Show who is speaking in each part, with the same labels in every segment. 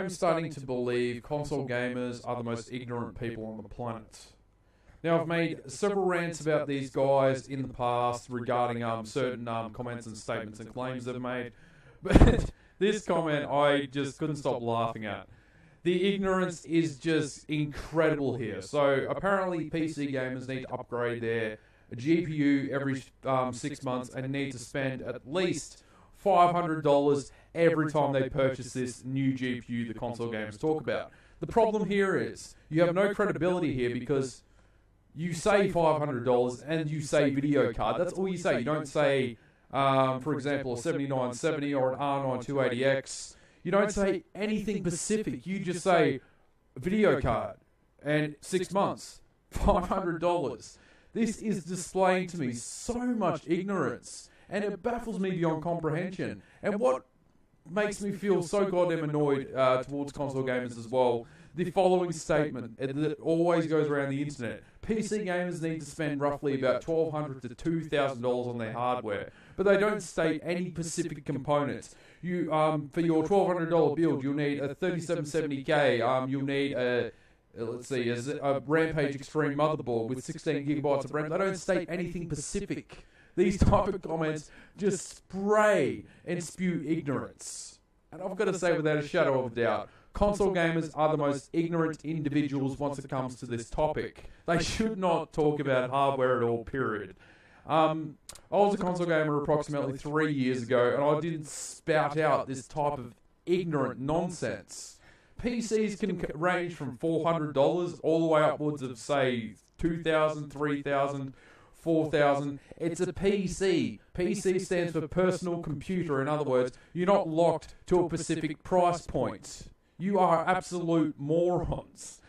Speaker 1: I'm starting to believe console gamers are the most ignorant people on the planet. Now, I've made several rants about these guys in the past regarding certain comments and statements and claims they've made, but this comment I just couldn't stop laughing at. The ignorance is just incredible here. So apparently PC gamers need to upgrade their GPU every 6 months and need to spend at least $500 every time they purchase this new GPU the console gamers talk about. The problem here is you have no credibility here because you say $500 and you say video card. That's all you say. You don't say, for example, a 7970 or an R9 280X. You don't say anything specific. You just say video card and 6 months, $500. This is displaying to me so much ignorance, and it baffles me beyond comprehension. And what makes me feel so goddamn annoyed towards console gamers as well, the following statement that always goes around the internet. PC gamers need to spend roughly about $1,200 to $2,000 on their hardware, but they don't state any specific components. You for your $1,200 build, you'll need a 3770K. You'll need a Rampage Extreme motherboard with 16 gigabytes of RAM. They don't state anything specific. These type of comments just spray and spew ignorance. And I've got to say, without a shadow of a doubt, console gamers are the most ignorant individuals once it comes to this topic. They should not talk about hardware at all, period. I was a console gamer approximately 3 years ago, and I didn't spout out this type of ignorant nonsense. PCs can range from $400 all the way upwards of, say, $2,000, $3,000, $4,000. It's a PC. PC stands for personal computer. In other words, you're not locked to a specific price point. You are absolute morons.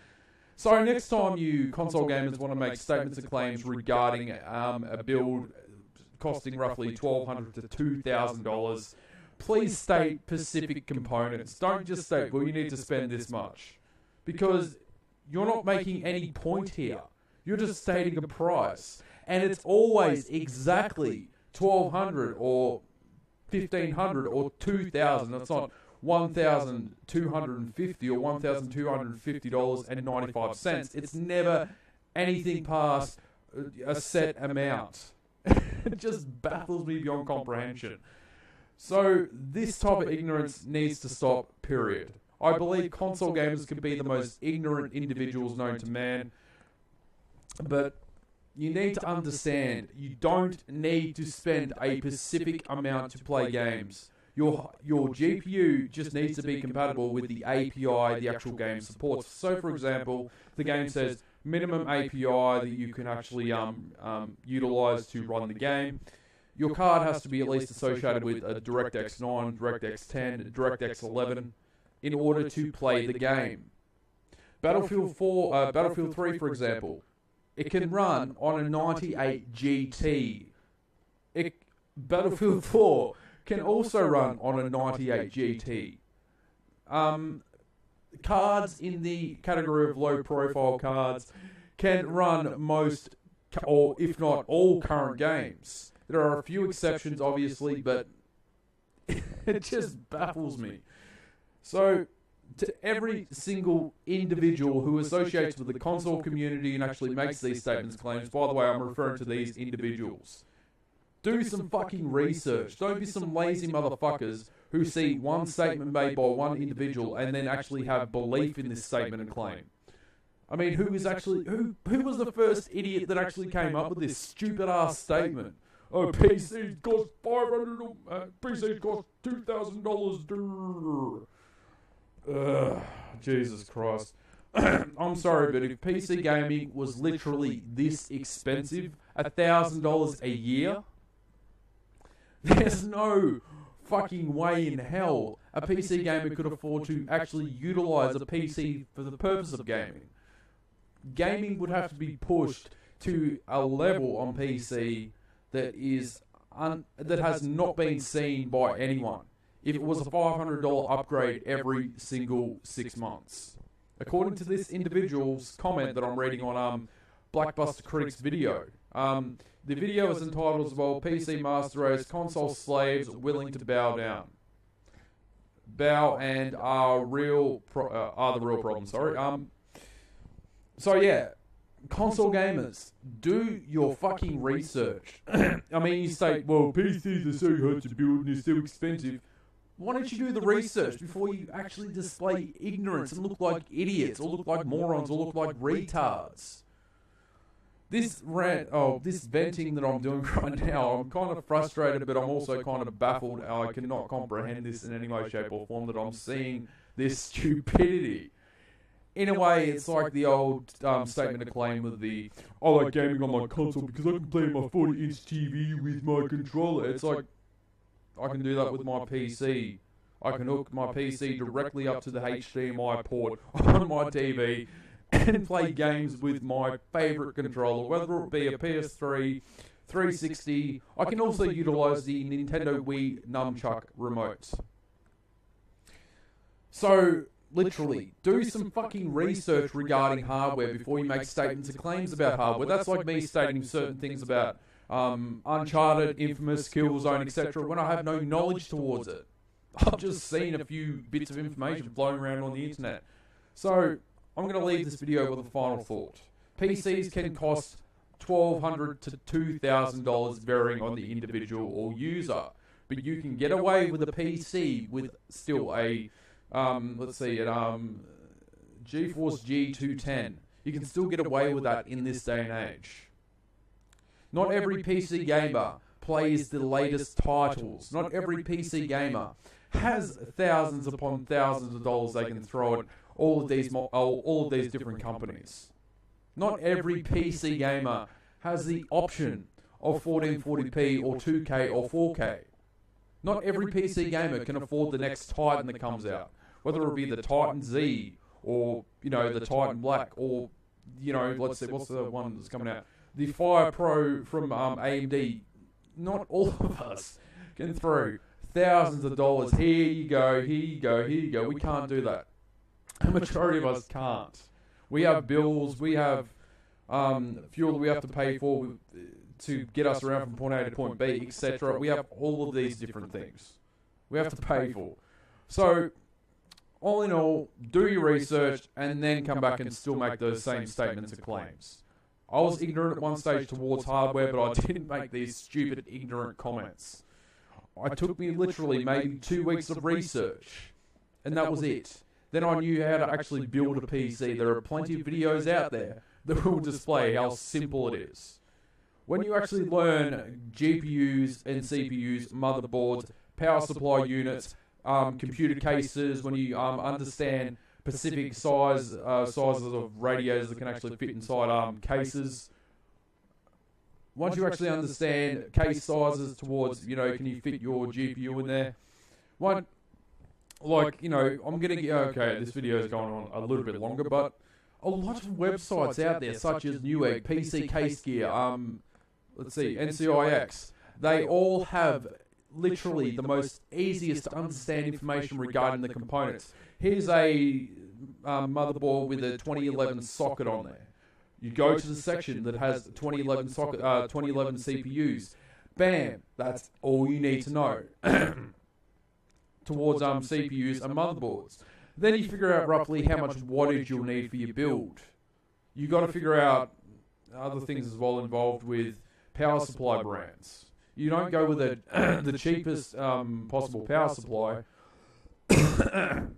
Speaker 1: So next time you console gamers want to make statements and claims regarding a build costing roughly $1,200 to $2,000, please state specific components. Don't just state, well, you need to spend this much. Because you're not making any point here. You're just stating a price. And it's always exactly $1,200 or $1,500 or $2,000. It's not $1,250 or $1,250.95. It's never anything past a set amount. It just baffles me beyond comprehension. So this type of ignorance needs to stop, period. I believe console gamers can be the most ignorant individuals known to man, but you need to understand you don't need to spend a specific amount to play games. Your GPU just needs to be compatible with the API the actual game supports. So, for example, the game says minimum API that you can actually utilize to run the game. Your card has to be at least associated with a DirectX 9, DirectX 10, DirectX 11 in order to play the game. Battlefield 3, for example, it can run on a 98 GT. Battlefield 4 can also run on a 98 GT. Cards in the category of low-profile cards can run most, or if not all, current games. There are a few exceptions, obviously, but it just baffles me. So, to every single individual who associates with the console community and actually makes these statements and claims, by the way, I'm referring to these individuals, do some fucking research. Don't be some lazy motherfuckers who see one statement made by one individual and then actually have belief in this statement and claim. I mean, who was the first idiot that actually came up with this stupid ass statement? Oh, PCs cost $500. PCs cost $2,000. Jesus Christ. I'm sorry, but if PC gaming was literally this expensive, $1,000 a year, there's no fucking way in hell a PC gamer could afford to actually utilize a PC for the purpose of gaming. Gaming would have to be pushed to a level on PC that has not been seen by anyone if it was a $500 upgrade every single 6 months. According to this individual's comment that I'm reading on Blackbuster Critic's video, the video is entitled as well, PC Master Race, Console Slaves Willing to Bow Down. bow and are the real problem. Sorry. So yeah, console gamers, do your fucking research. I mean, you say, well, PCs are so hard to build and they're so expensive. Why don't you do the research before you actually display ignorance and look like idiots, or look like morons, or look like retards? This venting that I'm doing right now, I'm kind of frustrated, but I'm also kind of baffled. I cannot comprehend this in any way, shape, or form, that I'm seeing this stupidity. In a way, it's like the old statement of claim with I like gaming on my console because I can play my 40-inch TV with my controller. It's like, I can do that with my PC. I can hook my PC directly up to the HDMI port on my TV and play games with my favourite controller, whether it be a PS3, 360. I can also utilise the Nintendo Wii nunchuck remote. So, literally, do some fucking research regarding hardware before you make statements and claims about hardware. That's like me stating certain things about Uncharted, Infamous, Killzone, etc. when I have no knowledge towards it. I've just seen a few bits of information floating around on the internet. So, I'm going to leave this video with a final thought. PCs can cost $1,200 to $2,000 varying on the individual or user. But you can get away with a PC with still a, GeForce G210. You can still get away with that in this day and age. Not every PC gamer plays the latest titles. Not every PC gamer has thousands upon thousands of dollars they can throw at all of these different companies. Not every PC gamer has the option of 1440p or 2K or 4K. Not every PC gamer can afford the next Titan that comes out, whether it be the Titan Z or, the Titan Black, or, let's see, what's the one that's coming out? The Fire Pro from AMD. Not all of us can throw thousands of dollars. Here you go, here you go, here you go. We can't do that. The majority of us can't. We have bills, we have fuel that we have to pay for to get us around from point A to point B, etc. We have all of these different things we have to pay for. So, all in all, do your research and then come back and still make those same statements and claims. I was ignorant at one stage towards hardware, but I didn't make these stupid, ignorant comments. It took me literally maybe 2 weeks of research, and that was it. Then I knew how to actually build a PC. There are plenty of videos out there that will display how simple it is. When you actually learn GPUs and CPUs, motherboards, power supply units, computer cases, when you understand specific sizes of radios that can actually fit inside cases. Once you actually understand case sizes towards, can you fit your GPU in there? I'm going to get, okay, this video is going on a little bit longer, but a lot of websites out there, such as Newegg, PC Case Gear, NCIX, they all have literally the most easiest to understand information regarding the components. Here's a motherboard with a 2011 socket on there. You go to the section that has 2011 CPUs. Bam, that's all you need to know towards CPUs and motherboards. Then you figure out roughly how much wattage you'll need for your build. You got to figure out other things as well involved with power supply brands. You don't go with the cheapest possible power supply.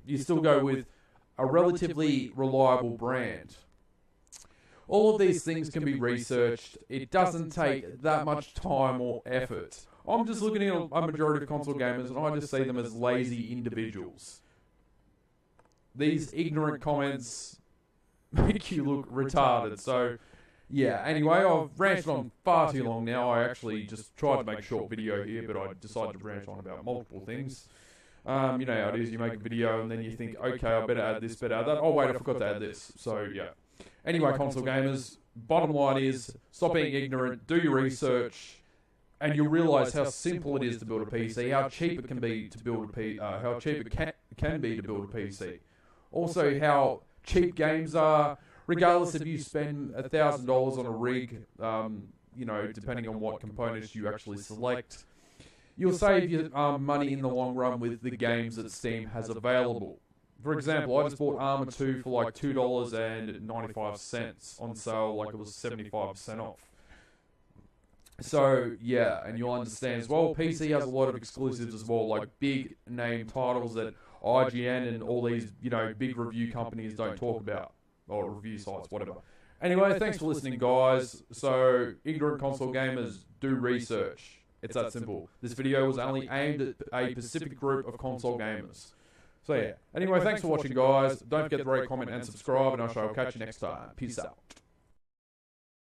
Speaker 1: You still go with a relatively reliable brand. All of these things can be researched. It doesn't take that much time or effort. I'm just looking at a majority of console gamers and I just see them as lazy individuals. These ignorant comments make you look retarded. So, yeah, anyway, I've ranted on far too long now. I actually just tried to make a short video here, but I decided to rant on about multiple things. You know how it is, you make a video and then you think, okay, I better add this, better add that. Oh wait, I forgot to add this. So, yeah. Anyway, console gamers, bottom line is, stop being ignorant, do your research, and you'll realise how simple it is to build a PC, how cheap it can be to build a PC. Also, how cheap games are, regardless if you spend $1,000 on a rig, depending on what components you actually select. you'll save your money in the long run with the games that Steam has available. For example, I just bought Arma 2 for like $2.95 on sale, like it was 75% off. So, yeah, and you'll understand as well, PC has a lot of exclusives as well, like big name titles that IGN and all these, big review companies don't talk about, or review sites, whatever. Anyway, thanks for listening, guys. So, ignorant console gamers, do research. It's that simple. This video was only aimed at a specific group of console gamers. So, yeah. Anyway, thanks for watching, guys. Don't forget to rate, comment, and subscribe, and I shall catch you next time. Peace out.